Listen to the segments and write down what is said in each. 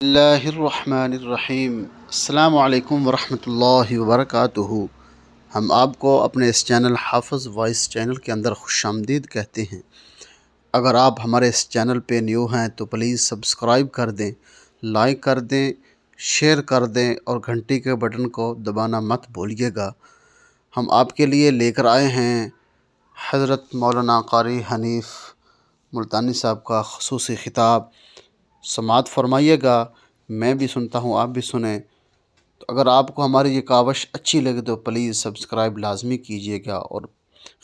اللہ الرحمن الرحیم۔ السلام علیکم ورحمۃ اللہ وبرکاتہ۔ ہم آپ کو اپنے اس چینل حافظ وائس چینل کے اندر خوش آمدید کہتے ہیں۔ اگر آپ ہمارے اس چینل پہ نیو ہیں تو پلیز سبسکرائب کر دیں، لائک کر دیں، شیئر کر دیں اور گھنٹی کے بٹن کو دبانا مت بھولیے گا۔ ہم آپ کے لیے لے کر آئے ہیں حضرت مولانا قاری حنیف ملتانی صاحب کا خصوصی خطاب۔ سماعت فرمائیے گا، میں بھی سنتا ہوں، آپ بھی سنیں۔ تو اگر آپ کو ہماری یہ کاوش اچھی لگے تو پلیز سبسکرائب لازمی کیجیے گا اور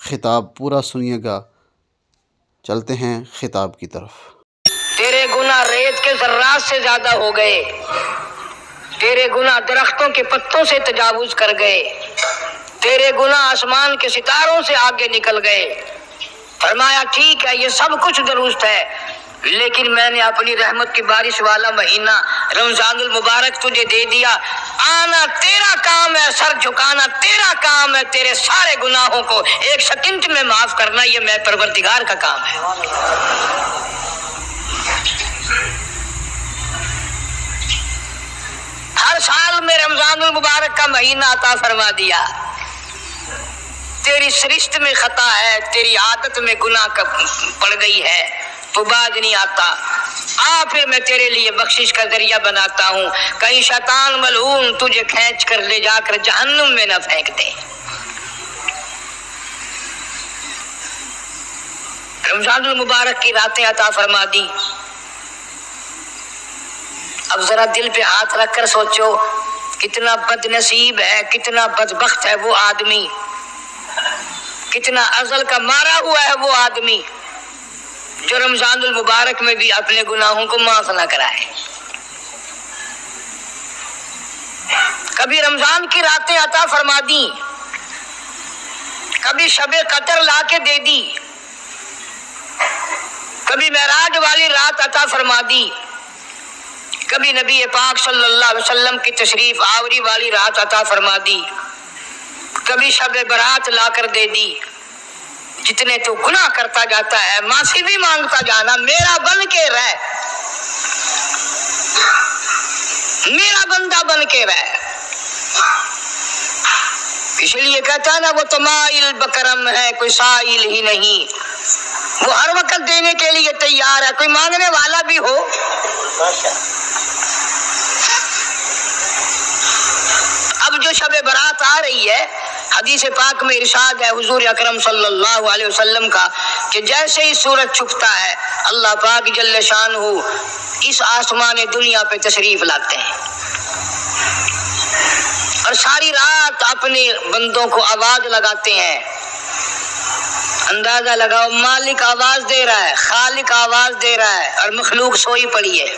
خطاب پورا سنیے گا۔ چلتے ہیں خطاب کی طرف۔ تیرے گناہ ریت کے ذرات سے زیادہ ہو گئے، تیرے گناہ درختوں کے پتوں سے تجاوز کر گئے، تیرے گناہ آسمان کے ستاروں سے آگے نکل گئے۔ فرمایا ٹھیک ہے، یہ سب کچھ درست ہے، لیکن میں نے اپنی رحمت کی بارش والا مہینہ رمضان المبارک تجھے دے دیا۔ آنا تیرا کام ہے، سر جھکانا تیرا کام ہے، تیرے سارے گناہوں کو ایک سیکنڈ میں معاف کرنا یہ میں پروردگار کا کام ہے۔ ہر سال میں رمضان المبارک کا مہینہ عطا فرما دیا۔ تیری سرشت میں خطا ہے، تیری عادت میں گناہ پڑ گئی ہے، تو باز نہیں آتا۔ پھر میں تیرے لیے بخشش کا ذریعہ بناتا ہوں، کہیں شیطان ملعون تجھے کھینچ کر لے جا کر جہنم میں نہ پھینک دے۔ رمضان المبارک کی راتیں عطا فرما دی۔ اب ذرا دل پہ ہاتھ رکھ کر سوچو، کتنا بد نصیب ہے، کتنا بدبخت ہے وہ آدمی، کتنا ازل کا مارا ہوا ہے وہ آدمی جو رمضان المبارک میں بھی اپنے گناہوں کو معاف نہ کرائے۔ کبھی رمضان کی راتیں عطا فرما دی، کبھی شب قدر لا کے دے دی، کبھی معراج والی رات عطا فرما دی، کبھی نبی پاک صلی اللہ علیہ وسلم کی تشریف آوری والی رات عطا فرما دی، کبھی شب برات لا کر دے دی۔ جتنے تو گناہ کرتا جاتا ہے معافی بھی مانگتا جانا، میرا بن کے رہ، میرا بندہ بن کے رہ۔ اس لیے کہتا ہے نا، وہ تمائل بکرم ہے، کوئی سائل ہی نہیں، وہ ہر وقت دینے کے لیے تیار ہے، کوئی مانگنے والا بھی ہو۔ اب جو شب برات آ رہی ہے، حدیث پاک میں ارشاد ہے حضور اکرم صلی اللہ علیہ وسلم کا کہ جیسے ہی سورج چھپتا ہے اللہ پاک جل شانہ اس آسمان دنیا پہ تشریف لاتے ہیں اور ساری رات اپنے بندوں کو آواز لگاتے ہیں۔ اندازہ لگاؤ، مالک آواز دے رہا ہے، خالق آواز دے رہا ہے اور مخلوق سوئی پڑی ہے۔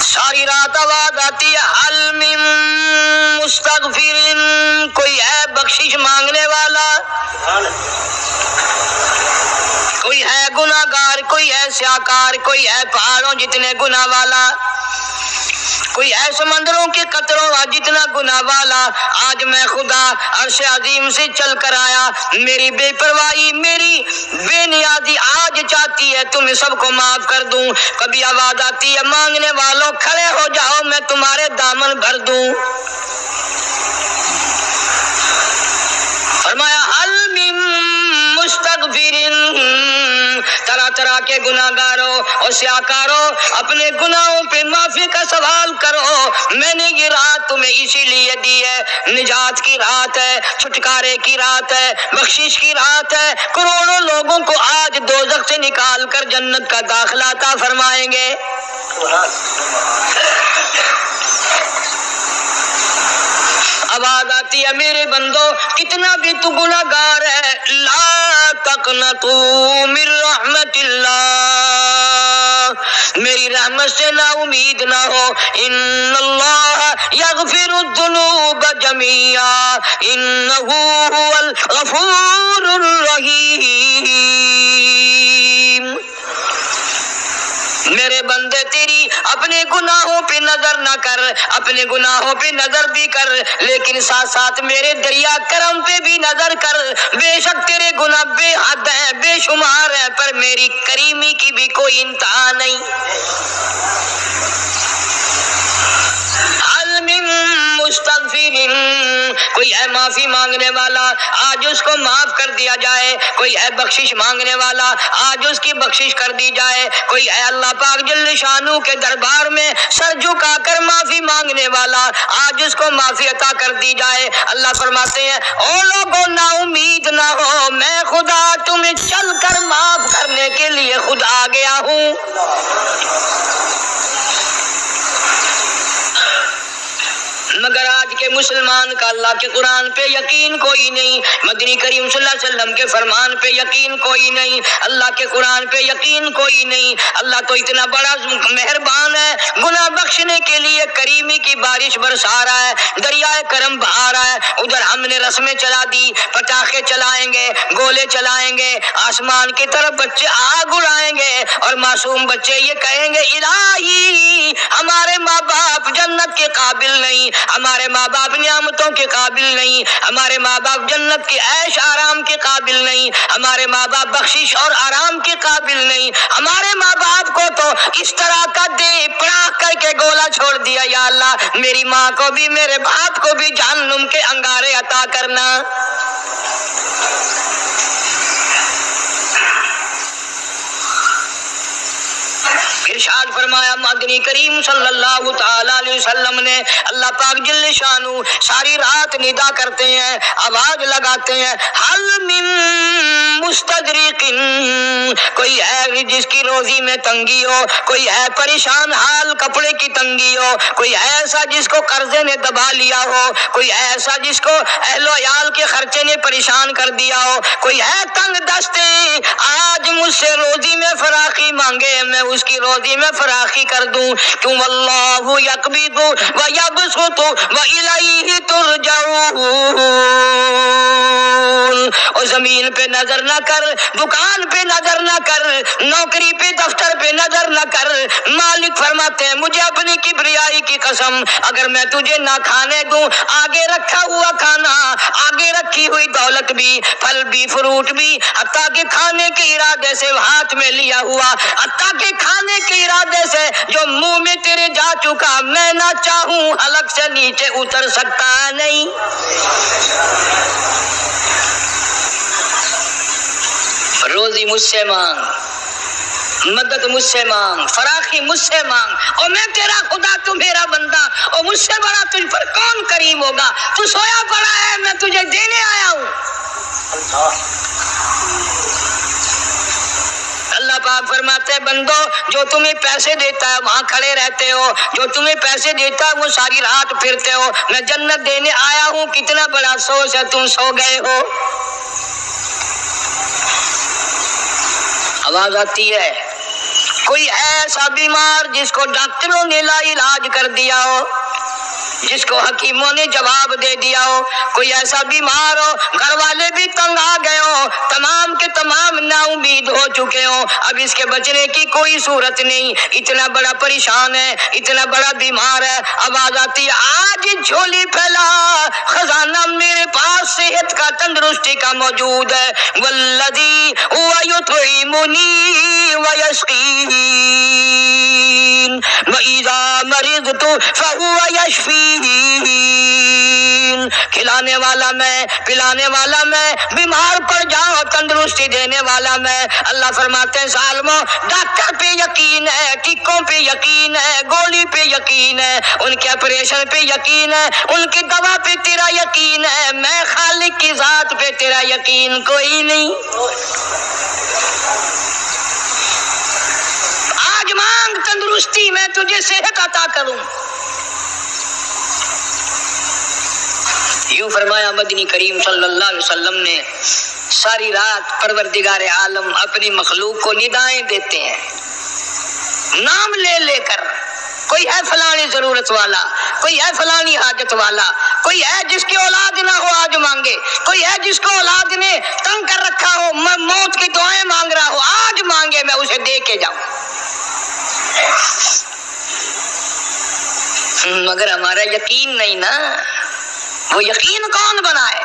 ساری رات آواز آتی ہے، حل من مستغفر، کوئی ہے بخشش مانگنے والا، کوئی ہے گناہ گار، کوئی ہے سیاکار، کوئی ہے پہاڑوں جتنے گناہ والا، کوئی ہے سمندروں کے قطروں جتنا گناہ والا۔ آج میں خدا عرش عظیم سے چل کر آیا، میری بے پرواہی، میری بے نیازی آج چاہتی ہے تمہیں سب کو معاف کر دوں۔ کبھی آواز آتی ہے، مانگنے والوں کھڑے ہو جاؤ، میں تمہارے دامن بھر دوں۔ فرمایا حل من مستغفر، طرح طرح کے گناہ گاروں اور سیاکاروں اپنے گناہوں پہ معافی کا سوال کرو، میں نے یہ رات تمہیں اسی لیے دی ہے، نجات کی رات ہے، چھٹکارے کی رات ہے، بخشش کی رات ہے۔ کروڑوں لوگوں کو آج دوزخ سے نکال کر جنت کا داخلہ عطا فرمائیں گے۔ آواز آتی ہے، میرے بندو کتنا بھی تو گناہ گار ہے، لا تقنطوا من رحمت اللہ، میری رحمت سے نا امید نہ ہو۔ ان اللہ یغفر الذنوب جميعا انہ هو الغفور الرحیم۔ میرے بندے تیری اپنے گناہوں پہ نظر نہ کر، اپنے گناہوں پہ نظر بھی کر، لیکن ساتھ ساتھ میرے دریا کرم پہ بھی نظر کر۔ بے شک تیرے گناہ بے حد ہیں، بے شمار ہیں، پر میری کریمی کی بھی کوئی انتہا نہیں۔ حل من مستغفر، کوئی ہے معافی مانگنے والا، آج اس کو معاف کر دیا جائے۔ کوئی ہے بخشش مانگنے والا، آج اس کی بخشش کر دی جائے۔ کوئی ہے اللہ پاک جل شانہ کے دربار میں سر جھکا کر معافی مانگنے والا، آج اس کو معافی عطا کر دی جائے۔ اللہ فرماتے ہیں او لوگوں نا امید نہ ہو، میں خدا تمہیں چل کر معاف کرنے کے لیے خود آ گیا ہوں۔ مگر آج کے مسلمان کا اللہ کے قرآن پہ یقین کوئی نہیں، مدنی کریم صلی اللہ علیہ وسلم کے فرمان پہ یقین کوئی نہیں، اللہ کے قرآن پہ یقین کوئی نہیں۔ اللہ تو اتنا بڑا مہربان ہے، گناہ بخشنے کے لیے کریمی کی بارش برسا رہا ہے، دریائے کرم بہا رہا ہے۔ ادھر ہم نے رسمیں چلا دی، پٹاخے چلائیں گے، گولے چلائیں گے، آسمان کی طرف بچے آگ اڑائیں گے، اور معصوم بچے یہ کہیں گے الہی ہمارے ماں باپ جنت کے قابل نہیں، ہمارے ماں باپ نعمتوں کے قابل نہیں، ہمارے ماں باپ جنت کے عیش آرام کے قابل نہیں، ہمارے ماں باپ بخشش اور آرام کے قابل نہیں، ہمارے ماں باپ کو تو اس طرح کا دے پڑاخ کر کے گولا چھوڑ دیا۔ یا اللہ میری ماں کو بھی میرے باپ کو بھی جہنم کے انگارے عطا کرنا۔ ارشاد فرمایا مدنی کریم صلی اللہ تعالی علیہ وسلم نے، اللہ پاک جل شانہ ساری رات ندا کرتے ہیں، آواز لگاتے ہیں حل من مستدرک، کوئی ہے جس کی روزی میں تنگی ہو، کوئی ہے پریشان حال کپڑے کی تنگی ہو، کوئی ایسا جس کو قرضے نے دبا لیا ہو، کوئی ایسا جس کو اہل و عیال کے خرچے نے پریشان کر دیا ہو، کوئی ہے تنگ دستے آج مجھ سے روزی میں فراخی مانگے، میں اس کی روزی میں فراخی کر دوں۔ کیوں واللہ یقبض ویبسط والیہ ترجعون، اور زمین پہ نظر نہ کر، دکان پہ نظر نہ کر، نوکری پہ دفتر پہ نظر نہ کر۔ مالک فرماتے ہیں مجھے اپنی کبریائی کی قسم اگر میں تجھے نہ کھانے دوں، آگے رکھا ہوا کھانا، آگے رکھی ہوئی دولت بھی، پھل بھی، فروٹ بھی، حتیٰ کہ کھانے کے ارادے سے ہاتھ میں لیا ہوا، حتیٰ کہ کھانے کے ارادے سے جو منہ میں تیرے جا چکا، میں نہ چاہوں حلق سے نیچے اتر سکتا نہیں۔ روزی مجھ سے مانگ، مدد مجھ سے مانگ، فراخی مجھ سے مانگ، اور میں تیرا خدا، تو میرا بندہ، اور مجھ سے بڑا تجھ پر کون کریم ہوگا؟ تو سویا پڑا ہے، میں تجھے دینے آیا ہوں۔ اللہ پاک فرماتے ہیں بندو جو تمہیں پیسے دیتا ہے وہاں کھڑے رہتے ہو، جو تمہیں پیسے دیتا ہے وہ ساری رات پھرتے ہو، میں جنت دینے آیا ہوں، کتنا بڑا افسوس ہے تم سو گئے ہو۔ آواز آتی ہے کوئی ایسا بیمار جس کو ڈاکٹروں نے لا علاج کر دیا ہو، جس کو حکیموں نے جواب دے دیا ہو، کوئی ایسا بیمار ہو گھر والے بھی تنگ آ گئے ہو، تمام کے تمام نا امید ہو چکے ہو، اب اس کے بچنے کی کوئی صورت نہیں، اتنا بڑا پریشان ہے، اتنا بڑا بیمار ہے۔ آواز آتی ہے آج جھولی پھیلا، خزانہ میرے پاس صحت کا، تندرستی کا موجود ہے۔ والذی هو یطعمنی ویسقین وَإِذَا مَرِضْتُ فَهُوَ يَشْفِينِ، کھلانے والا میں، پلانے والا میں، بیمار پڑ جاؤ تندرستی دینے والا میں۔ اللہ فرماتے ہیں ظالموں ڈاکٹر پہ یقین ہے، ٹکوں پہ یقین ہے، گولی پہ یقین ہے، ان کے آپریشن پہ یقین ہے، ان کی دوا پہ تیرا یقین ہے، میں خالق کی ذات پہ تیرا یقین کوئی نہیں۔ آج مانگ تندرستی، میں تجھے صحت عطا کروں۔ یوں فرمایا مدنی کریم صلی اللہ علیہ وسلم نے۔ ساری رات پروردگار عالم اپنی مخلوق کو ندائیں دیتے ہیں نام لے لے کر، کوئی ہے فلانی ضرورت والا، کوئی ہے فلانی حاجت والا، کوئی ہے جس کی اولاد نہ ہو آج مانگے، کوئی ہے جس کو اولاد نے تنگ کر رکھا ہو، موت کی دعائیں مانگ رہا ہو، آج مانگے میں اسے دے کے جاؤں۔ مگر ہمارا یقین نہیں نا، وہ یقین کون بنائے؟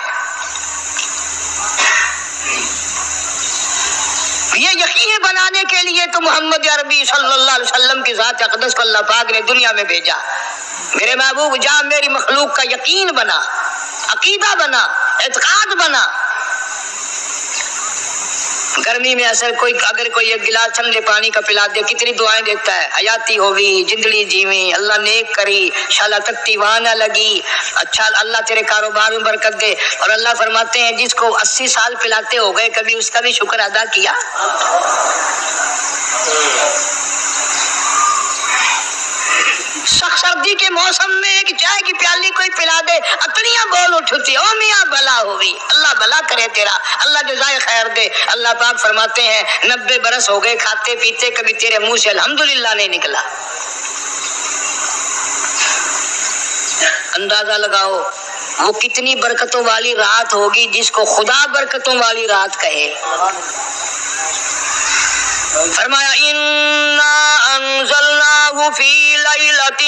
یہ یقین بنانے کے لیے تو محمد عربی صلی اللہ علیہ وسلم کی ذات اقدس کو اللہ پاک نے دنیا میں بھیجا۔ میرے محبوب جا میری مخلوق کا یقین بنا، عقیدہ بنا، اعتقاد بنا۔ گرمی میں اگر کوئی ایک گلاس ٹھنڈے پانی کا پلا دے کتنی دعائیں دیتا ہے، حیاتی ہوگی، جندڑی جیویں، اللہ نیک کری، شالا تکتی وہاں نہ لگی، اچھا اللہ تیرے کاروبار میں برکت دے۔ اور اللہ فرماتے ہیں جس کو 80 سال پلاتے ہو گئے کبھی اس کا بھی شکر ادا کیا؟ سخت سردی کے موسم میں ایک چائے کی پیالی کوئی پلا دے اتنیاں بول اٹھتی، او میاں بلا ہوئی، اللہ بلا کرے تیرا، اللہ جزائے خیر دے۔ اللہ پاک فرماتے ہیں 90 برس ہو گئے کھاتے پیتے کبھی تیرے منہ سے الحمدللہ نہیں نکلا۔ اندازہ لگاؤ وہ کتنی برکتوں والی رات ہوگی جس کو خدا برکتوں والی رات کہے۔ فرمایا انا انزلناه فی لیلۃ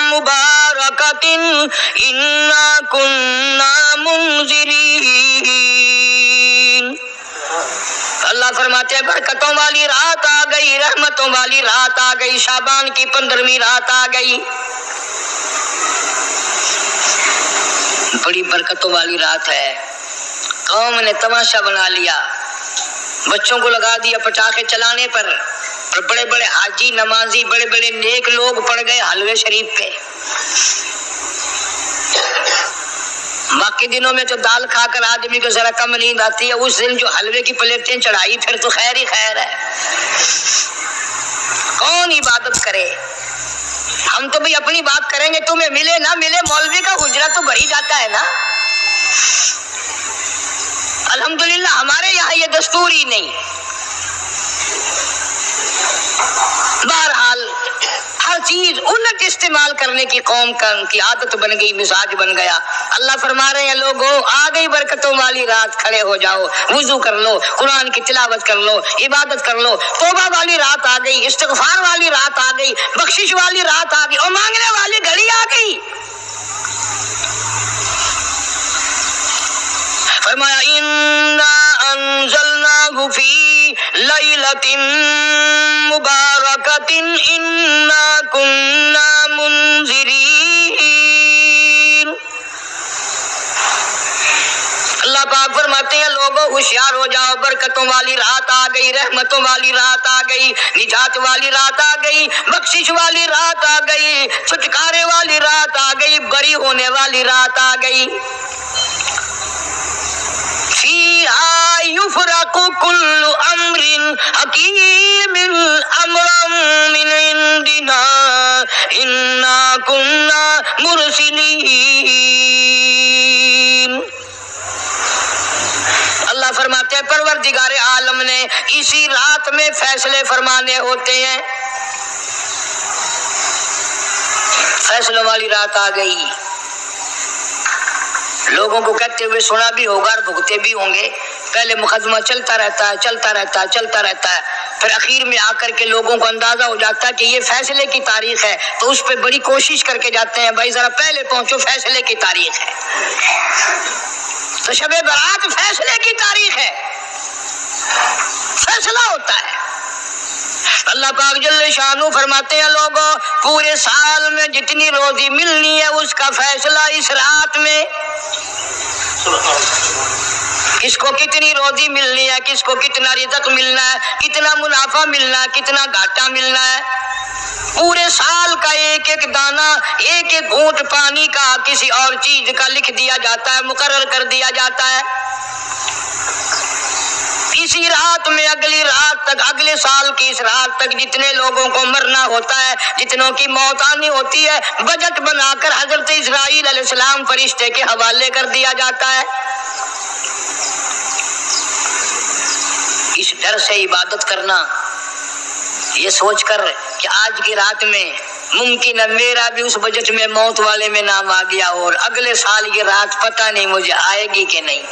مبارکۃ انا کنا منذرین۔ اللہ فرماتے ہیں برکتوں والی رات آ گئی، رحمتوں والی رات آ گئی، شعبان کی 15ویں رات آ گئی، بڑی برکتوں والی رات ہے۔ قوم نے تماشا بنا لیا، بچوں کو لگا دیا پٹاخے چلانے پر، اور بڑے بڑے حاجی نمازی بڑے بڑے نیک لوگ پڑ گئے حلوے شریف پہ۔ باقی دنوں میں تو دال کھا کر آدمی کو ذرا کم نیند آتی ہے، اس دن جو حلوے کی پلیٹیں چڑھائی پھر تو خیر ہی خیر ہے۔ کون عبادت کرے؟ ہم تو بھی اپنی بات کریں گے، تمہیں ملے نہ ملے مولوی کا حجرہ تو بھر ہی جاتا ہے نا۔ الحمدللہ ہمارے یہاں یہ دستور ہی نہیں۔ بہرحال ہر چیز الٹ استعمال کرنے کی قوم کی عادت بن گئی، مزاج بن گیا۔ اللہ فرما رہے ہیں لوگوں آ گئی برکتوں والی رات، کھڑے ہو جاؤ، وضو کر لو، قرآن کی تلاوت کر لو، عبادت کر لو، توبہ والی رات آ گئی، استغفار والی رات آ گئی، بخشش والی رات آ گئی، اور مانگنے والی گھڑی آ گئی۔ فرمایا انا انزلناه فی لیلۃ مبارکۃ انا کنا منذرین۔ اللہ پاک فرماتے ہیں لوگوں ہوشیار ہو جاؤ، برکتوں والی رات آ گئی، رحمتوں والی رات آ گئی، نجات والی رات آ گئی، بخشش والی رات آ گئی، چھٹکارے والی رات آ گئی، بری ہونے والی رات آ گئی۔ فیہا یفرق کل امر حکیم امرا من عندنا انا کنا مرسلین۔ اللہ فرماتے ہیں پروردگار عالم نے اسی رات میں فیصلے فرمانے ہوتے ہیں۔ فیصلوں والی رات آ گئی، لوگوں کو کہتے ہوئے سنا بھی ہوگا اور بھگتے بھی ہوں گے۔ پہلے مقدمہ چلتا رہتا ہے، چلتا رہتا ہے، چلتا رہتا ہے، پھر اخیر میں آ کر کے لوگوں کو اندازہ ہو جاتا ہے کہ یہ فیصلے کی تاریخ ہے، تو اس پہ بڑی کوشش کر کے جاتے ہیں بھائی ذرا پہلے پہنچو، فیصلے کی تاریخ ہے۔ تو شب برات فیصلے کی تاریخ ہے، فیصلہ ہوتا ہے۔ اللہ پاک جل شانہ فرماتے ہیں لوگوں پورے سال میں جتنی روزی ملنی ہے اس کا فیصلہ اس رات میں۔ کس کو کتنی روزی ملنی ہے، کس کو کتنا رزق ملنا ہے، کتنا منافع ملنا ہے، کتنا گھاٹا ملنا ہے، پورے سال کا ایک ایک دانہ، ایک ایک گھونٹ پانی کا کسی اور چیز کا لکھ دیا جاتا ہے، مقرر کر دیا جاتا ہے۔ اسی رات میں اگلی رات تک، اگلے سال کی اس رات تک جتنے لوگوں کو مرنا ہوتا ہے، جتنوں کی موت آنی ہوتی ہے، بجٹ بنا کر حضرت اسرائیل علیہ السلام فرشتے کے حوالے کر دیا جاتا ہے۔ اس ڈر سے عبادت کرنا، یہ سوچ کر کہ آج کی رات میں ممکن ہے میرا بھی اس بجٹ میں موت والے میں نام آ گیا اور اگلے سال یہ رات پتہ نہیں مجھے آئے گی کہ نہیں۔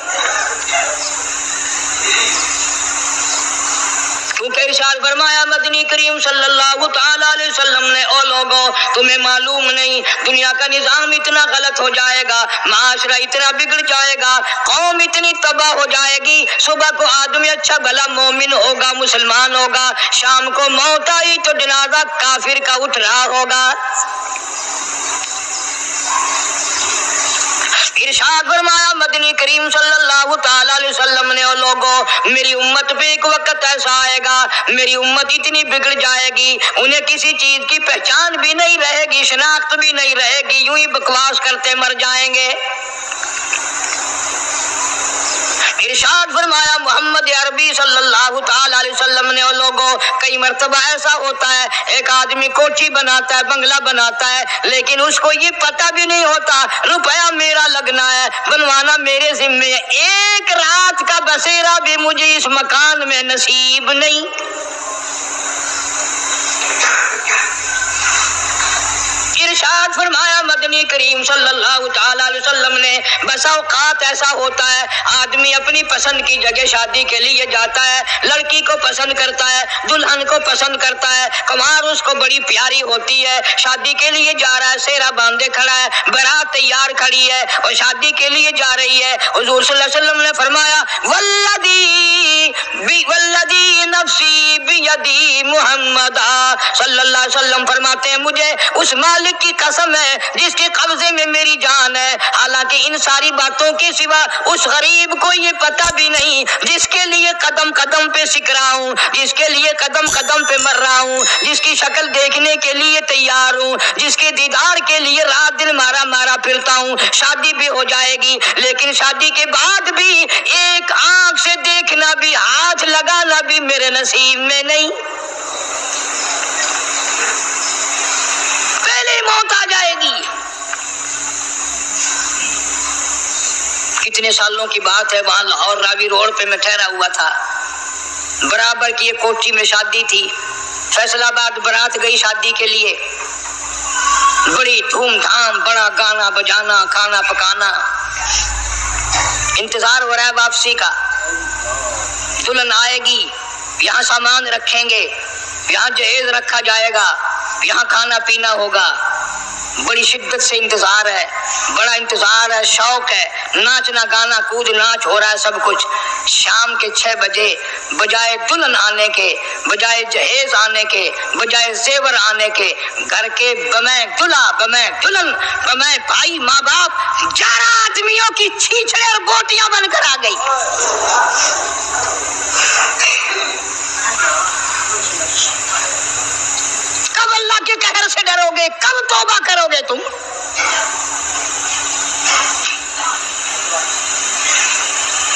کیونکہ ارشاد فرمایا مدنی کریم صلی اللہ تعالی علیہ وسلم نے، او لوگوں لوگوں تمہیں معلوم نہیں دنیا کا نظام اتنا غلط ہو جائے گا، معاشرہ اتنا بگڑ جائے گا، قوم اتنی تباہ ہو جائے گی، صبح کو آدمی اچھا بھلا مومن ہوگا، مسلمان ہوگا، شام کو موت آئی تو جنازہ کافر کا اٹھ رہا ہوگا۔ ارشاد فرمایا مدنی کریم صلی اللہ تعالی علیہ وسلم نے، او لوگوں میری امت پہ ایک وقت ایسا آئے گا، میری امت اتنی بگڑ جائے گی، انہیں کسی چیز کی پہچان بھی نہیں رہے گی، شناخت بھی نہیں رہے گی، یوں ہی بکواس کرتے مر جائیں گے۔ ارشاد فرمایا محمد عربی صلی اللہ تعالی علیہ وسلم نے، او لوگوں کئی مرتبہ ایسا ہوتا ہے ایک آدمی کوٹھی بناتا ہے، بنگلہ بناتا ہے، لیکن اس کو یہ پتہ بھی نہیں ہوتا روپیہ میرا لگنا ہے، بنوانا میرے ذمے ہے، ایک رات کا بسیرا بھی مجھے اس مکان میں نصیب نہیں۔ ارشاد فرمایا مدنی کریم صلی اللہ تعالی علیہ وسلم نے، بس اوقات ایسا ہوتا ہے آدمی اپنی پسند کی جگہ شادی کے لیے جاتا ہے، لڑکی کو پسند کرتا ہے، دلہن کو پسند کرتا ہے، کمار اس کو بڑی پیاری ہوتی ہے، شادی کے لیے جا رہا ہے، سیرا باندھے کھڑا ہے، بارات تیار کھڑی ہے اور شادی کے لیے جا رہی ہے۔ حضور صلی اللہ علیہ وسلم نے فرمایا والذی نفسی بیدی محمد صلی اللہ علیہ وسلم فرماتے ہیں مجھے اس مالک کی قسم ہے جس کے قبضے میں میری جان ہے، حالانکہ ان ساری باتوں کے سوا اس غریب کو یہ پتہ بھی نہیں جس کے لیے قدم قدم پہ سیکھ رہا ہوں، جس کے لیے قدم قدم پہ مر رہا ہوں، جس کی شکل دیکھنے کے لیے تیار ہوں، جس کے دیدار کے لیے رات دن مارا مارا پھرتا ہوں۔ شادی بھی ہو جائے گی لیکن شادی کے بعد بھی ایک آنکھ سے دیکھنا بھی، ہاتھ لگانا بھی میرے نصیب میں نہیں۔ پہلے موت آ جائے گی۔ کتنے سالوں کی بات ہے، وہاں لاہور راوی روڈ پہ میں ٹھہرا ہوا تھا، برابر کی ایک کوٹھی میں شادی تھی، فیصل آباد بارات گئی شادی کے لیے، بڑی دھوم دھام، بڑا گانا بجانا، کھانا پکانا، انتظار ہو رہا ہے واپسی کا، دلہن آئے گی، یہاں سامان رکھیں گے، یہاں جہیز رکھا جائے گا، یہاں کھانا پینا ہوگا، بڑی شدت سے انتظار ہے، بڑا انتظار ہے، شوق ہے، ناچنا گانا کود ناچ ہو رہا ہے سب کچھ۔ شام کے 6 بجے بجائے دلہن آنے کے، بجائے جہیز آنے کے، بجائے زیور آنے کے، گھر کے بمیں دلہا بمیں دلہن بمیں بھائی ماں باپ 11 آدمیوں کی چھیچڑے اور بوٹیاں بن کر آ گئی۔ کب اللہ کے قہر سے ڈرو گے، کب توبہ کرو گے تم؟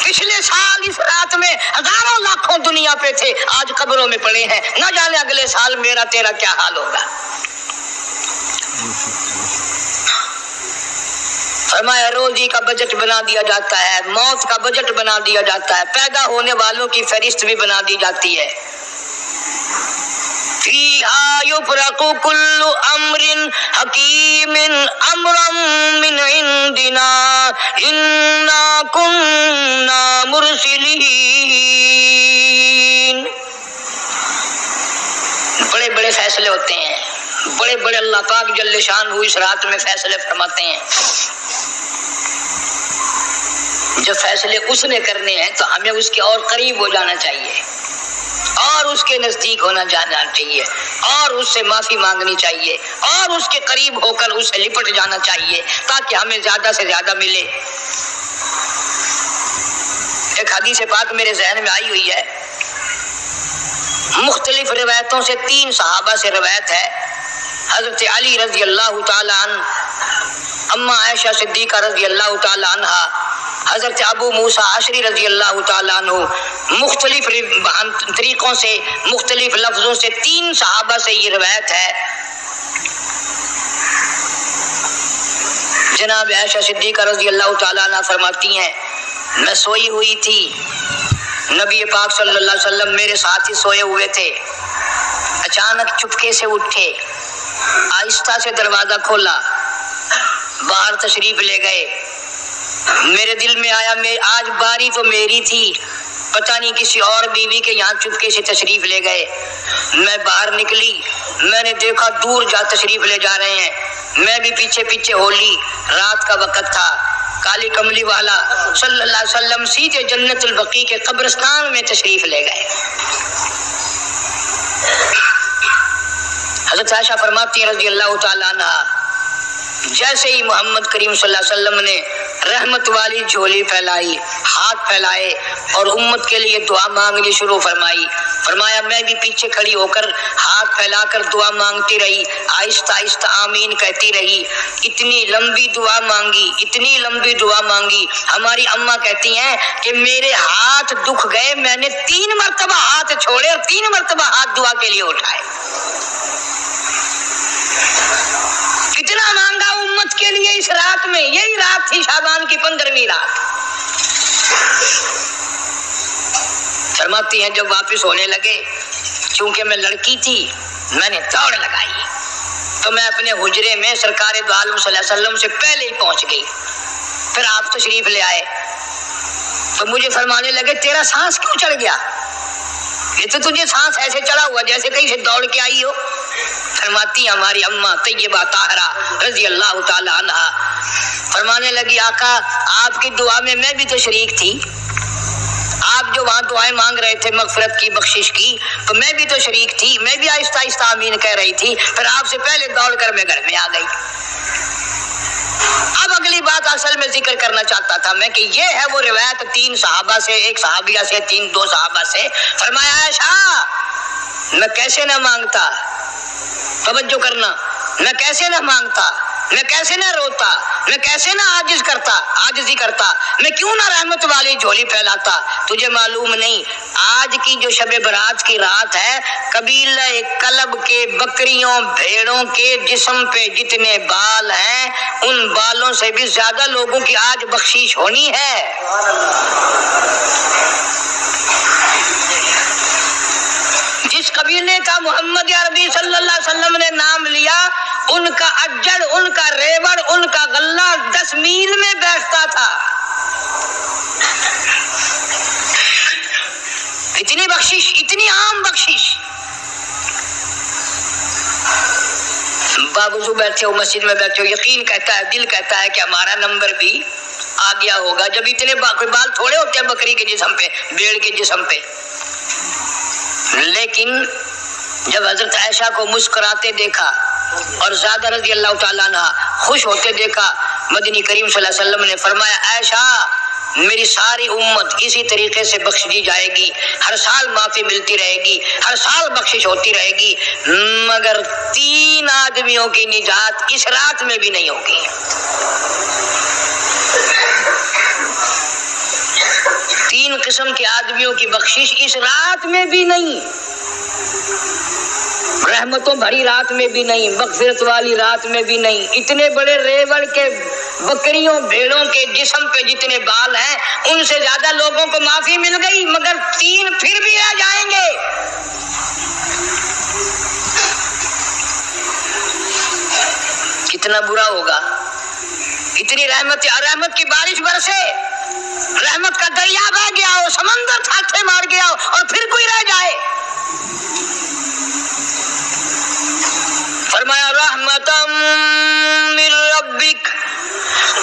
پچھلے سال اس رات میں ہزاروں لاکھوں دنیا پہ تھے، آج قبروں میں پڑے ہیں، نہ جانے اگلے سال میرا تیرا کیا حال ہوگا۔ فرمایا روزی کا بجٹ بنا دیا جاتا ہے، موت کا بجٹ بنا دیا جاتا ہے، پیدا ہونے والوں کی فہرست بھی بنا دی جاتی ہے۔ فیہا یفرق کل امر حکیم امرا من عندنا انا کننا مرسلین۔ بڑے بڑے فیصلے ہوتے ہیں، بڑے بڑے اللہ پاک جل شانہ اس رات میں فیصلے فرماتے ہیں۔ جب فیصلے اس نے کرنے ہیں تو ہمیں اس کے اور قریب ہو جانا چاہیے، اور اس کے نزدیک ہونا جانا چاہیے، اور اس سے معافی مانگنی چاہیے، اور اس کے قریب ہو کر اس سے لپٹ جانا چاہیے تاکہ ہمیں زیادہ سے زیادہ ملے۔ ایک حدیث پاک میرے ذہن میں آئی ہوئی ہے، مختلف روایتوں سے 3 صحابہ سے روایت ہے، حضرت علی رضی اللہ تعالی عنہ، اما عائشہ صدیقہ رضی اللہ تعالی عنہا، حضرت ابو موسیٰ اشعری رضی اللہ تعالیٰ عنہ، مختلف طریقوں سے مختلف لفظوں سے 3 صحابہ سے یہ روایت ہے۔ جناب عائشہ صدیقہ رضی اللہ تعالیٰ عنہ فرماتی ہیں میں سوئی ہوئی تھی، نبی پاک صلی اللہ علیہ وسلم میرے ساتھ ہی سوئے ہوئے تھے، اچانک چپکے سے اٹھے، آہستہ سے دروازہ کھولا، باہر تشریف لے گئے۔ میرے دل میں آیا آج باری تو میری تھی، پتہ نہیں کسی اور بیوی کے یہاں چپکے سے تشریف لے گئے۔ میں باہر نکلی، میں نے دیکھا دور جا تشریف لے جا رہے ہیں، میں بھی پیچھے پیچھے ہو لی۔ رات کا وقت تھا، کالی کملی والا صلی اللہ علیہ وسلم سیدھے جنت البقیع کے قبرستان میں تشریف لے گئے۔ حضرت عائشہ فرماتی ہیں رضی اللہ تعالیٰ عنہ، جیسے ہی محمد کریم صلی اللہ علیہ وسلم نے رحمت والی جھولی پھیلائی، ہاتھ پھیلائے اور امت کے لیے دعا مانگنی شروع فرمائی، فرمایا میں بھی پیچھے کھڑی ہو کر ہاتھ پھیلا کر دعا مانگتی رہی، آہستہ آہستہ آمین کہتی رہی۔ اتنی لمبی دعا مانگی، اتنی لمبی دعا مانگی، ہماری اماں کہتی ہیں کہ میرے ہاتھ دکھ گئے، میں نے 3 مرتبہ ہاتھ چھوڑے اور 3 مرتبہ ہاتھ دعا کے لیے اٹھائے۔ کتنا مانگا امت کے لیے اس رات میں، یہی رات تھی شعبان کی 15ویں رات۔ فرماتی ہیں جب واپس ہونے لگے، چونکہ میں لڑکی تھی، میں نے دوڑ لگائی تو میں اپنے حجرے میں سرکار دو عالم صلی اللہ علیہ وسلم سے پہلے ہی پہنچ گئی۔ پھر آپ تشریف لے آئے تو مجھے فرمانے لگے تیرا سانس کیوں چڑھ گیا؟ یہ تو تجھے سانس ایسے چڑھا ہوا جیسے کہیں سے دوڑ کے آئی ہو۔ فرماتی ہماری اماں طیبہ طاہرہ رضی اللہ تعالی عنہ، فرمانے لگی آقا آپ کی دعا میں میں بھی تو شریک تھی، آپ جو وہاں دعائیں مانگ رہے تھے مغفرت کی، بخشش کی، تو میں بھی تو شریک تھی، میں بھی آہستہ آہستہ آمین کہہ رہی تھی، پھر آپ سے پہلے دوڑ کر میں گھر میں آ گئی۔ اب اگلی بات اصل میں ذکر کرنا چاہتا تھا میں کہ یہ ہے وہ روایت 3 صحابہ سے، 1 صحابیہ سے، 2 صحابہ سے۔ فرمایا عائشہ میں کیسے نہ مانگتا، توجہ کرنا، میں کیسے نہ مانگتا، میں کیسے نہ روتا، میں کیسے نہ عاجزی کرتا، میں کیوں نہ رحمت والی جھولی پھیلاتا۔ تجھے معلوم نہیں آج کی جو شب برات کی رات ہے، قبیلہ کلب کے بکریوں بھیڑوں کے جسم پہ جتنے بال ہیں ان بالوں سے بھی زیادہ لوگوں کی آج بخشش ہونی ہے۔ جس قبیلے کا محمد عربی صلی اللہ علیہ وسلم نے نام لیا، ان کا اجڑ، ان کا ریوڑ، ان کا غلہ 10 میل میں بیٹھتا تھا۔ اتنی بخشش، اتنی عام بخشش۔ باوضو بیٹھے ہو، مسجد میں بیٹھے ہو، یقین کہتا ہے، دل کہتا ہے کہ ہمارا نمبر بھی آ گیا ہوگا، جب اتنے بال تھوڑے ہوتے ہیں بکری کے جسم پہ، بھیڑ کے جسم پہ۔ لیکن جب حضرت عائشہ کو مسکراتے دیکھا اور زیادہ رضی اللہ تعالیٰ عنہ خوش ہوتے دیکھا، مدنی کریم صلی اللہ علیہ وسلم نے فرمایا عائشہ میری ساری امت اسی طریقے سے بخش دی جائے گی، ہر سال معافی ملتی رہے گی، ہر سال بخشش ہوتی رہے گی، مگر 3 آدمیوں کی نجات اس رات میں بھی نہیں ہوگی۔ 3 قسم کے آدمیوں کی بخشش اس رات میں بھی نہیں، رحمتوں بھری رات میں بھی نہیں، مغفرت والی رات میں بھی نہیں۔ اتنے بڑے ریوڑ کے بکریوں بھیڑوں کے جسم پہ جتنے بال ہیں ان سے زیادہ لوگوں کو معافی مل گئی، مگر 3 پھر بھی رہ جائیں گے۔ کتنا برا ہوگا، اتنی رحمت کی بارش برسے، رحمت کا دریا بہ گیا ہو، سمندر تھاٹھے مار گیا ہو اور پھر کوئی رہ جائے۔ فرمایا رحمتم من ربک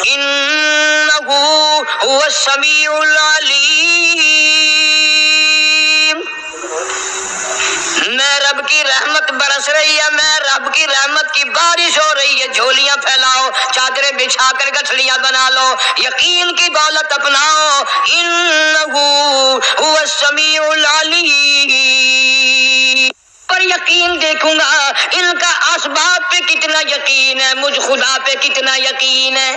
انہ هو السمیع العلیم، میں رب کی رحمت برس رہی ہے، میں رب کی رحمت کی بارش ہو رہی ہے، جھولیاں پھیلاؤ، چادریں بچھا کر گٹھڑیاں بنا لو، یقین کی دولت اپناؤ، انہ هو السمیع العلیم۔ پر یقین دیکھوں گا ان کا اسباب پہ کتنا یقین ہے، مجھ خدا پہ کتنا یقین ہے،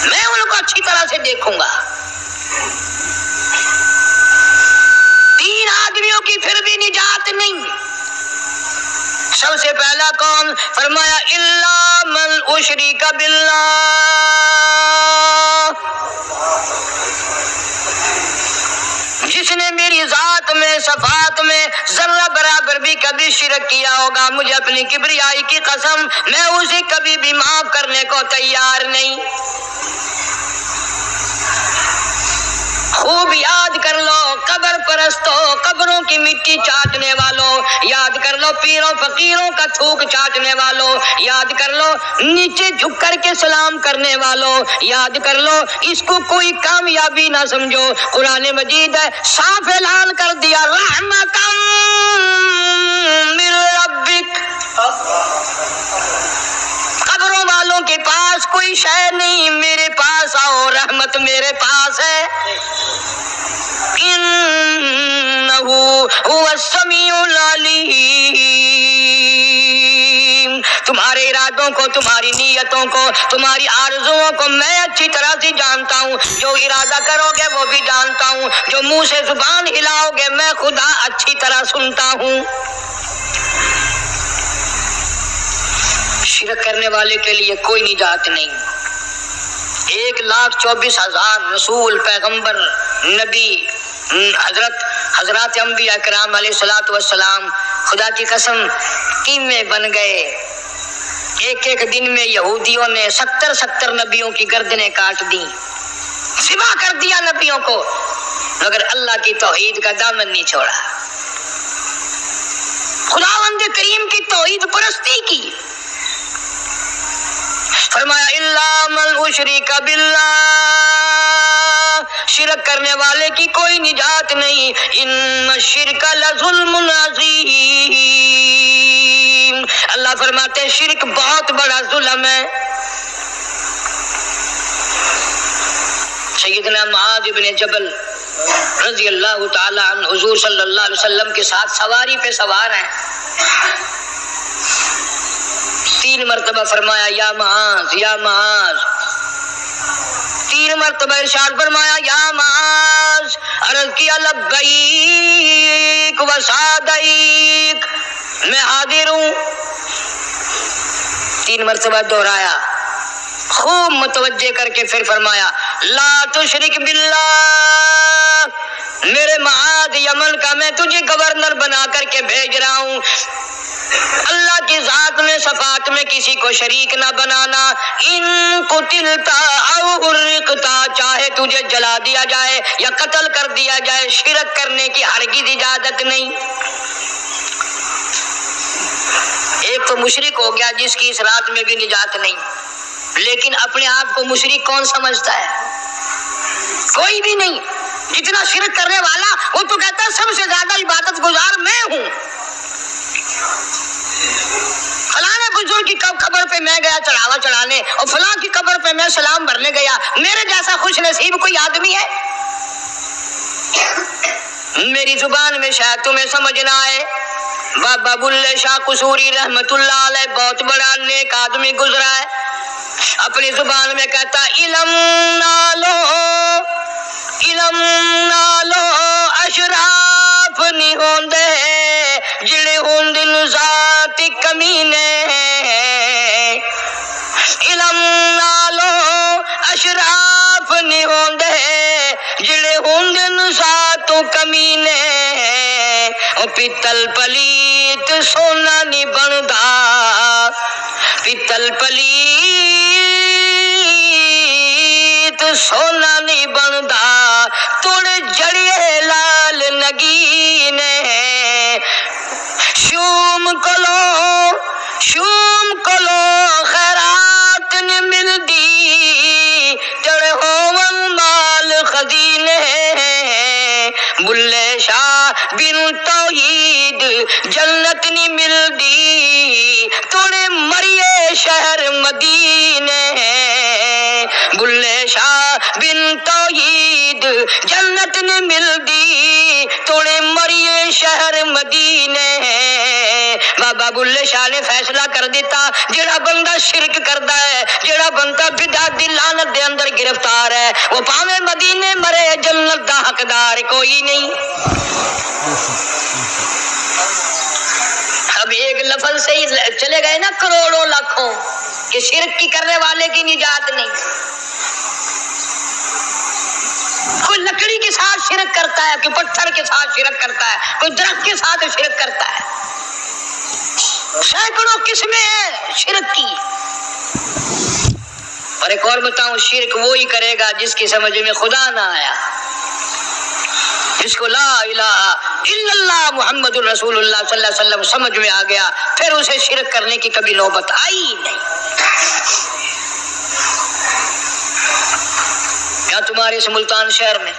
میں ان کو اچھی طرح سے دیکھوں گا۔ 3 آدمیوں کی پھر بھی نجات نہیں۔ سب سے پہلا کون؟ فرمایا الا من اشرک باللہ، جس نے میری ذات میں، صفات میں ذرہ برابر بھی کبھی شرک کیا ہوگا، مجھے اپنی کبریائی کی قسم میں اسے کبھی بھی معاف کرنے کو تیار نہیں۔ خوب یاد کر لو، قبر پر پرستوں، قبروں کی مٹی چاٹنے والوں، یاد کر لو پیروں فقیروں کا تھوک چاٹنے والوں، یاد کر لو نیچے جھک کر کے سلام کرنے والوں، یاد کر لو اس کو کوئی کامیابی نہ سمجھو۔ قرآن مجید ہے صاف اعلان کر دیا رحمتاً من ربک، قبروں والوں کے پاس کوئی شے نہیں، میرے پاس آؤ، رحمت میرے پاس ہے۔ انہ هو السمیع العلیم، تمہارے ارادوں کو، تمہاری نیتوں کو، تمہاری آرزوؤں کو میں اچھی طرح سے جانتا ہوں، جو ارادہ کرو گے وہ بھی جانتا ہوں، جو منہ سے زبان ہلاؤ گے میں خدا اچھی طرح سنتا ہوں۔ شرک کرنے والے کے لیے کوئی نجات نہیں۔ 1,24,000 رسول، پیغمبر، نبی، حضرات انبیاء کرام علیہ الصلوۃ والسلام خدا کی قسم قیمے بن گئے۔ ایک ایک دن میں یہودیوں نے 70 نبیوں کی گردنیں کاٹ دی، ذبح کر دیا نبیوں کو، مگر اللہ کی توحید کا دامن نہیں چھوڑا، خداوند کریم کی توحید پرستی کی۔ فرمایا الا من اشرک باللہ، شرک کرنے والے کی کوئی نجات نہیں، ان الشرک لظلم عظیم، اللہ فرماتے ہیں شرک بہت بڑا ظلم ہے۔ سیدنا معاذ بن جبل رضی اللہ تعالی عنہ حضور صلی اللہ علیہ وسلم کے ساتھ سواری پہ سوار ہیں، 3 مرتبہ فرمایا یا معاذ یا معاذ، 3 مرتبہ ارشاد فرمایا یا معاذ، عرض کیا لبیک و سعدیک، میں حاضر ہوں، 3 مرتبہ دہرایا، خوب متوجہ کر کے پھر فرمایا لا تشرک باللہ، میرے معاذ یمن کا میں تجھے گورنر بنا کر کے بھیج رہا ہوں، اللہ کی ذات میں صفات میں کسی کو شریک نہ بنانا، ان قتلتا او حرقتا، چاہے تجھے جلا دیا جائے یا قتل کر دیا جائے، شرک کرنے کی ہرگز اجازت نہیں۔ ایک تو مشرک ہو گیا جس کی اس رات میں بھی نجات نہیں، لیکن اپنے آپ کو مشرک کون سمجھتا ہے؟ کوئی بھی نہیں۔ جتنا شرک کرنے والا وہ تو کہتا ہے سب سے زیادہ عبادت گزار میں ہوں، فلاں بزرگ کی قبر پہ میں گیا چڑھاوا چڑھانے اور فلاں کی قبر پہ میں سلام بھرنے گیا، میرے جیسا خوش نصیب کوئی آدمی ہے؟ میری زبان میں شاید تمہیں سمجھ نہ آئے، بابا بلے شاہ قصوری رحمت اللہ علیہ بہت بڑا نیک آدمی گزرا ہے، اپنی زبان میں کہتا علم نالو اشراف نہیں ہوندے جڑے ہوندن ذات کمینے، علم نالو اشراف نہیں ہوندے جڑے ہوندن ذات کمینے، او پیتل پلیت سونا نہیں بندا، پیتل پلیت سونا نہیں بندا، توڑ جڑیے لال نگینے، شوم کلو خیرات نہیں ملدی، جڑے ہوون مال خزینے، بلے شاہ بن توحید جنت نہیں ملدی، توڑے مریے شہر مدینے، بلے شاہ بن توحید جنت نہیں ملدی، توڑے مریے شہر مدینے۔ بابا بلے شاہ نے فیصلہ کر دیتا جڑا بندہ شرک کردا ہے، جڑا بندہ بدعت دی لعنت دے اندر گرفتار ہے، وہ پاویں مدینے مرے جنت دا حقدار کوئی نہیں۔ اب ایک لفظ سے ہی چلے گئے نا کروڑوں لاکھوں کہ شرک کی کرنے والے کی نجات نہیں۔ کوئی لکڑی کے ساتھ شرک کرتا ہے، کوئی پتھر کے ساتھ شرک کرتا ہے، کوئی درخت کے ساتھ شرک کرتا ہے، سینکڑوں قسمیں ہیں شرک کی۔ اور ایک اور بتاؤں، شرک وہی کرے گا جس کی سمجھ میں خدا نہ آیا، جس کو لا الہ الا اللہ محمد الرسول اللہ صلی اللہ علیہ وسلم سمجھ میں آ گیا، پھر اسے شرک کرنے کی کبھی نوبت آئی ہی نہیں۔ کیا تمہارے اس ملتان شہر میں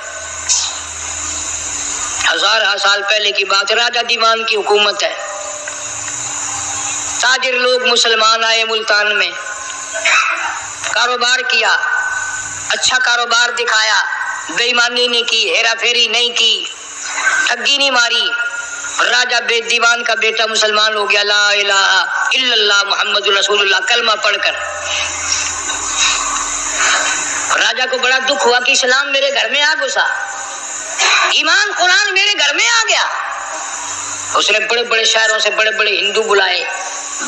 1000 سال پہلے کی بات، راجہ دیوان کی حکومت ہے، تاجر لوگ مسلمان آئے ملتان میں، کاروبار کیا، اچھا کاروبار دکھایا، بے ایمانی نہیں کی، ہیرا پھیری نہیں کی، ٹھگی نہیں ماری، راجہ بے دیوان کا بیٹا مسلمان ہو گیا، لا الہ الا اللہ محمد رسول اللہ کلمہ پڑھ کر۔ راجہ کو بڑا دکھ ہوا کہ اسلام میرے گھر میں آ گھسا، ایمان قرآن میرے گھر میں آ گیا۔ اس نے بڑے بڑے شہروں سے بڑے بڑے ہندو بلائے،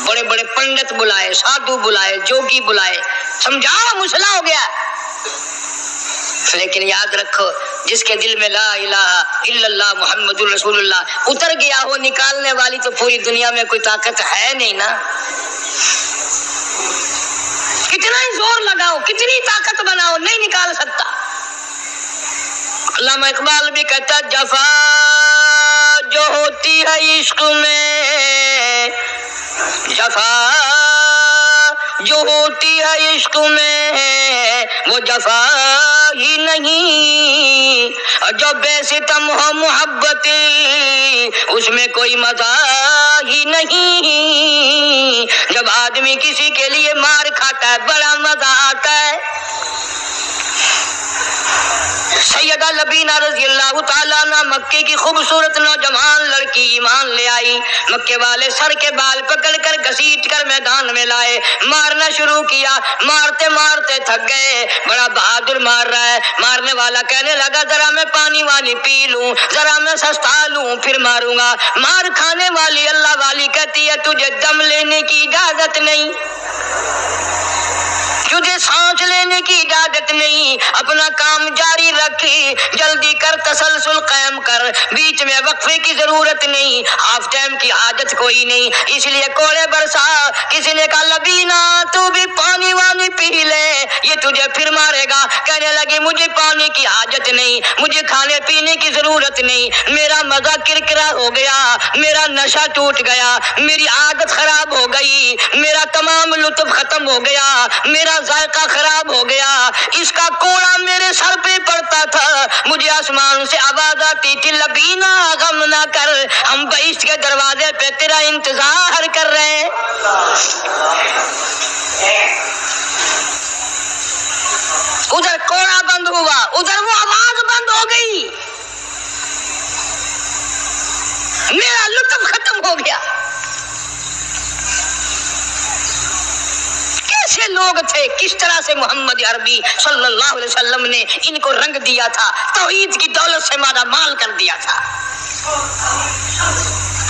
بڑے بڑے پنڈت بلائے، سادھو بلائے، جوگی بلائے، سمجھاؤ مسئلہ ہو گیا۔ لیکن یاد رکھو، جس کے دل میں لا الہ الا اللہ محمد رسول اللہ اتر گیا ہو، نکالنے والی تو پوری دنیا میں کوئی طاقت ہے نہیں نا۔ کتنا ہی زور لگاؤ، کتنی طاقت بناؤ، نہیں نکال سکتا۔ علامہ اقبال بھی کہتا ہے، جفا جو ہوتی ہے عشق میں، جفا جو ہوتی ہے عشق میں وہ جفا ہی نہیں، اور جو بے ستم ہو محبت اس میں کوئی مزہ ہی نہیں۔ جب آدمی کسی کے لیے مار کھاتا ہے بڑا مزہ آتا ہے۔ سیدہ لبینہ رضی اللہ تعالیٰ عنہ مکے کی خوبصورت نوجوان لڑکی ایمان لے آئی، مکے والے سر کے بال پکڑ کر گھسیٹ کر میدان میں لائے، مارنا شروع کیا، مارتے مارتے تھک گئے، بڑا بہادر مار رہا ہے، مارنے والا کہنے لگا ذرا میں پانی وانی پی لوں، ذرا میں سستا لوں پھر ماروں گا۔ مار کھانے والی اللہ والی کہتی ہے تجھے دم لینے کی اجازت نہیں، تجھے سانس لینے کی اجازت نہیں، اپنا کام جاری رکھ، جلدی کر، تسلسل قائم کر، بیچ میں وقفے کی ضرورت نہیں، ہاف ٹائم کی حاجت کوئی نہیں۔ اس لیے کوڑے برسا، کسی نے کہا لبینہ تو بھی پانی وانی پی لے، یہ تجھے پھر مارے گا۔ کہنے لگی مجھے پانی کی حاجت نہیں، مجھے کھانے پینے کی ضرورت نہیں، میرا مزہ کرکرا ہو گیا، میرا نشہ ٹوٹ گیا، میری عادت خراب ہو گئی، میرا تمام لطف ختم ہو گیا، میرا ذائقہ خراب ہو گیا، اس کا کوڑا میرے سر پہ پڑتا تھا، مجھے آسمان سے آواز آتی تھی لبینہ غم نہ کر، ہم بہشت کے دروازے پہ تیرا انتظار کر رہے ہیں۔ ادھر کوڑا بند ہوا، ادھر وہ آواز بند ہو گئی، میرا لطف ختم ہو گیا۔ کیسے لوگ تھے، کس طرح سے محمد عربی صلی اللہ علیہ وسلم نے ان کو رنگ دیا تھا، توحید کی دولت سے مالا مال کر دیا تھا۔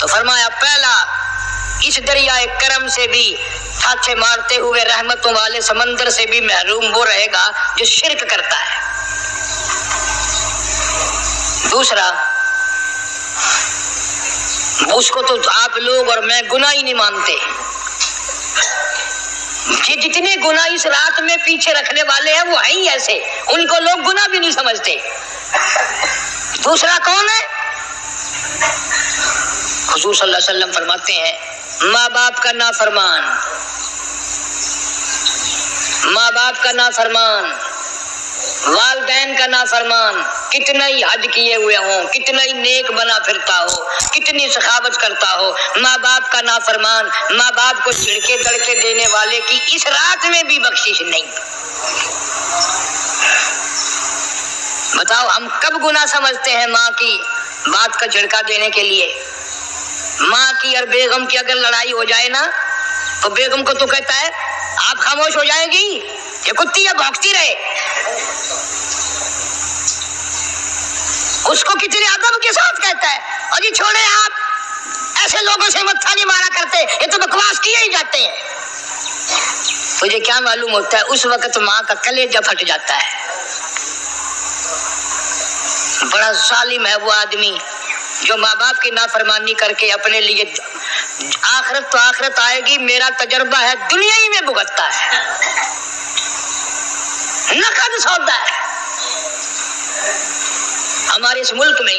تو فرمایا پہلا، اس دریائے کرم سے بھی تھاچے مارتے ہوئے رحمتوں والے سمندر سے بھی محروم وہ رہے گا جو شرک کرتا ہے۔ دوسرا، اس کو تو آپ لوگ اور میں گناہ ہی نہیں مانتے، یہ جتنے گناہ اس رات میں پیچھے رکھنے والے ہیں وہ ہیں ہی ایسے، ان کو لوگ گناہ بھی نہیں سمجھتے۔ دوسرا کون ہے؟ حضور صلی اللہ علیہ وسلم فرماتے ہیں ماں باپ کا نافرمان، ماں باپ کا نافرمان، والدین کا نافرمان، کتنا ہی حج کیے ہوئے ہوں، کتنا ہی نیک بنا پھرتا ہو، کتنی سخاوت کرتا ہو، ماں باپ کا نافرمان، ماں باپ کو جھڑکے دڑکے دینے والے کی اس رات میں بھی بخشش نہیں۔ بتاؤ ہم کب گناہ سمجھتے ہیں ماں کی بات کا جھڑکا دینے کے لیے؟ ماں کی اور بیگم کی اگر لڑائی ہو جائے نا تو بیگم کو تو کہتا ہے آپ خاموش ہو جائیں گی، یہ کتی ہے بھونکتی رہے۔ اس کو کتنے ادب کے ساتھ کہتا ہے اور جی چھوڑے آپ ایسے لوگوں سے متھا نہیں مارا کرتے، یہ تو بکواس کیے ہی جاتے ہیں۔ مجھے کیا معلوم ہوتا ہے اس وقت ماں کا کلیجہ پھٹ جاتا ہے۔ بڑا ظالم ہے وہ آدمی جو ماں باپ کی نافرمانی کر کے اپنے لیے آخرت تو آخرت آئے گی، میرا تجربہ ہے دنیا ہی میں بھگتتا ہے، نقد سودا ہے۔ ہمارے اس ملک میں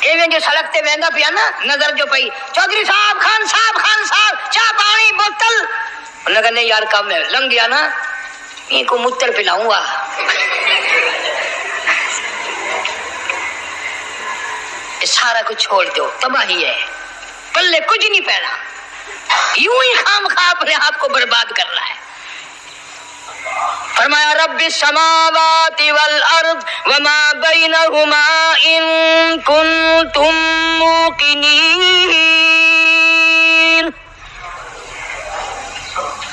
ایویں جو سڑک تے ویندا پیا نا نظر جو پئی چودھری صاحب خان صاحب چاہ پانی بوتل انہوں نے کہا نہیں یار کم ہے لنگ گیا نا ان کو متر پلاؤں گا سارا کچھ چھوڑ دو تباہی ہے پلے کچھ نہیں پہنا یوں ہی خام خواہ اپنے آپ کو برباد کرنا ہے فرمایا رب السماوات والارض وما بینہما ان کنتم موقنین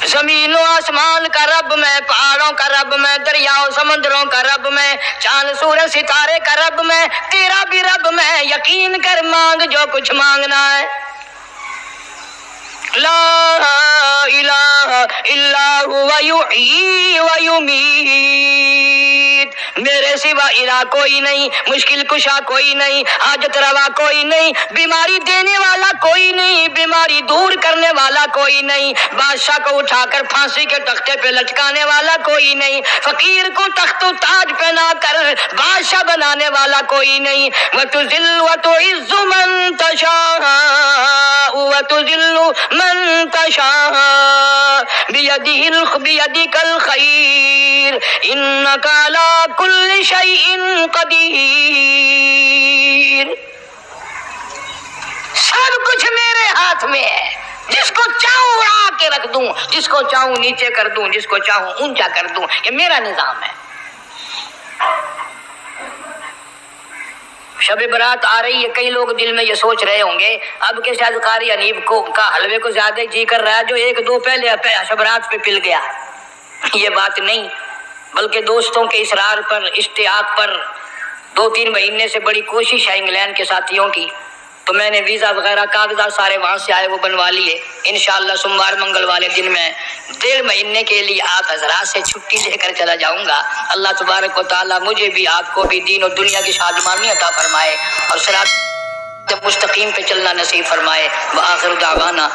زمین و آسمان کا رب میں پہاڑوں کا رب میں دریاؤں سمندروں کا رب میں چاند سورج ستارے کا رب میں تیرا بھی رب میں یقین کر مانگ جو کچھ مانگنا ہے لا الہ الا هو یحیی و یمیت میرے سوا الہ کوئی نہیں مشکل کشا کوئی نہیں حاجت روا کوئی نہیں بیماری دینے والا کوئی نہیں بیماری دور کرنے والا کوئی نہیں بادشاہ کو اٹھا کر پھانسی کے تختے پہ لٹکانے والا کوئی نہیں فقیر کو تخت و تاج پہنا کر بادشاہ بنانے والا کوئی نہیں وتذل وتعز من تشاء وتذل من تشاء بيدك الخير انك على كل شيء قدير سب کچھ میرے ہاتھ میں ہے جس کو چاہوں اڑا کے رکھ دوں جس کو چاہوں نیچے کر دوں جس کو چاہوں اونچا کر دوں یہ میرا نظام ہے شب برات آ رہی ہے کئی لوگ دل میں یہ سوچ رہے ہوں گے اب کے شاید قاری انیب کو کا حلوے کو زیادہ جی کر رہا ہے جو ایک دو پہلے شب برات پہ پل گیا یہ بات نہیں بلکہ دوستوں کے اصرار پر اشتیاق پر 2-3 مہینے سے بڑی کوشش ہے انگلینڈ کے ساتھیوں کی تو میں نے ویزا وغیرہ کاغذات سارے وہاں سے آئے وہ بنوا لیے انشاءاللہ سوموار منگل والے دن میں 1.5 مہینے کے لیے آپ حضرات سے چھٹی لے کر چلا جاؤں گا اللہ تبارک و تعالیٰ مجھے بھی آپ کو بھی دین اور دنیا کی شادمانی عطا فرمائے اور صراط مستقیم پہ چلنا نصیب فرمائے وآخر دعوانا